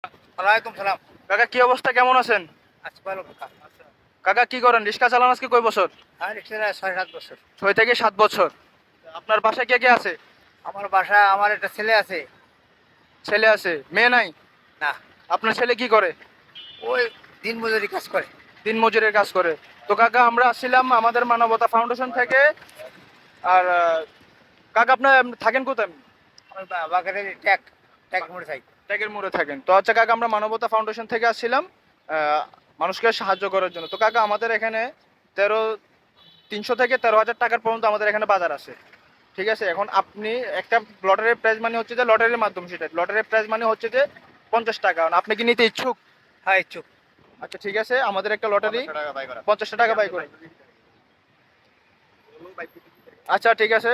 ওয়ালাইকুম সালাম। কাকা কি অবস্থা, কেমন আছেন? আচ্ছা ভালো কাকা। কাকা কি করেন, রিক্সা চালান আজকে কয় বছর? আর রিক্সা 6-7 বছর। 6 থেকে 7 বছর। আপনার বাসায় কে কে আছে? আমার বাসা, আমার একটা ছেলে আছে। ছেলে আছে, মেয়ে নাই? না, আপনার ছেলে কি করে? ওই দিন মজুরি কাজ করে। দিন মজুরের কাজ করে। তো কাকা আমরা আসছিলাম আমাদের মানবতা ফাউন্ডেশন থেকে। আর কাকা আপনার থাকেন কোথায়? আমার বাগানের ট্যাগ ট্যাগ মোড়ে থাকি। ট্যাগের মোড়ে থাকেন। তো আচ্ছা কাকা, আমরা মানবতা ফাউন্ডেশন থেকে আসছিলাম মানুষকে সাহায্য করার জন্য। তো কাকা আমাদের এখানে 300 থেকে 13,000 টাকার পর্যন্ত আমাদের এখানে বাজার আছে। ঠিক আছে, এখন আপনি একটা লটারির প্রাইজ মানে হচ্ছে যে লটারির মাধ্যমে, সেটা লটারির প্রাইজ মানে হচ্ছে যে 50 টাকা। আপনি কি নিতে ইচ্ছুক? হ্যাঁ ইচ্ছুক। আচ্ছা ঠিক আছে, আমাদের একটা লটারি 50 টাকা বাই করে। আচ্ছা ঠিক আছে,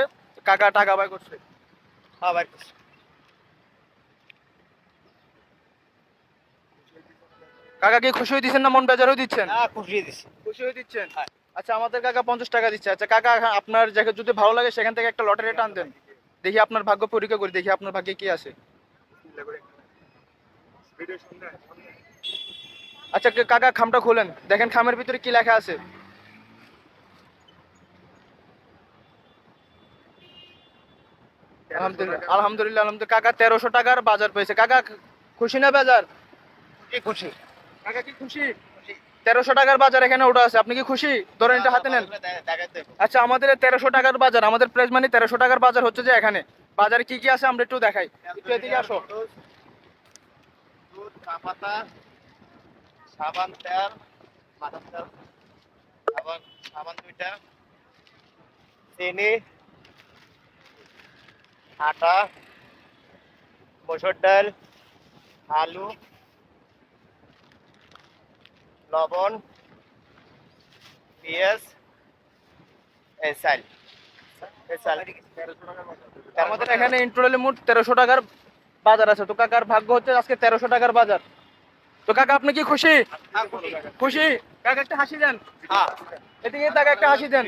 কাকা টাকা বাই করছে। হ্যাঁ ভাই। কাকা কি খুশি হয়ে দিচ্ছেন না মন বেজার হয়ে দিচ্ছেন? হ্যাঁ খুশি দিছি। খুশি হয়ে দিচ্ছেন। হ্যাঁ। আচ্ছা আমাদের কাকা 50 টাকা দিচ্ছে। আচ্ছা কাকা, আপনার জায়গা যদি ভালো লাগে সেখান থেকে একটা লটারি টান দেন, দেখি আপনার ভাগ্য পরীক্ষা করি, দেখি আপনার ভাগ্যে কি আছে। আচ্ছা কাকা খামটা খোলেন, দেখেন খামের ভিতরে কি লেখা আছে। আলহামদুলিল্লাহ আলহামদুলিল্লাহ আলহামদুলিল্লাহ। কাকা 1300 টাকার বাজার পেয়েছে। কাকা খুশি না বেজার? কি খুশি। কাকা কি খুশি? 1300 টাকার বাজার এখানে ওটা আছে, আপনি কি খুশি? ধরেন এটা হাতে নেন। আচ্ছা আমাদের 1300 টাকার বাজার, আমাদের প্রাইস মানে 1300 টাকার বাজার হচ্ছে যে এখানে বাজারে কি কি আছে আমরা একটু দেখাই। একটু এদিকে আসো। দুধ, চা পাতা, সাবান, তেল, মাথার তেল, সাবান সাবান 2টা, চিনি, আটা, মসুর ডাল, আলু, লবণ, পেঁয়াজ, এই চাল। আমাদের এখানে ইন টোটালি মোট 1300 টাকার বাজার আছে। তো কাকার ভাগ্য হচ্ছে আজকে 1300 টাকার বাজার। তো কাকা আপনি কি খুশি? খুশি? কাকা একটা হাসি দেন। হ্যাঁ এদিকে তাকে একটা হাসি দেন।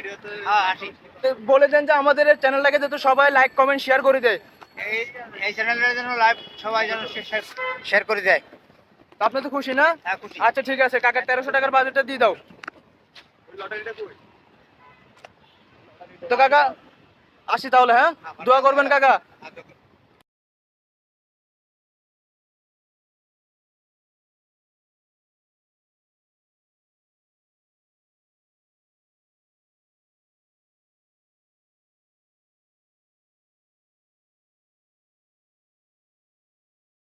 হ্যাঁ আসি। তো বলে দেন যে আমাদের এই চ্যানেলটাকে যাতে সবাই লাইক কমেন্ট শেয়ার করে দেয়। এই এই চ্যানেলের জন্য লাইভ সবাই যেন শেয়ার করে দেয়। তো আপনি তো খুশি না? হ্যাঁ খুশি। আচ্ছা ঠিক আছে, কাকা 1300 টাকার বাজারটা দিয়ে দাও। তো কাকা আসি তাহলে, হ্যাঁ দোয়া করবেন কাকা।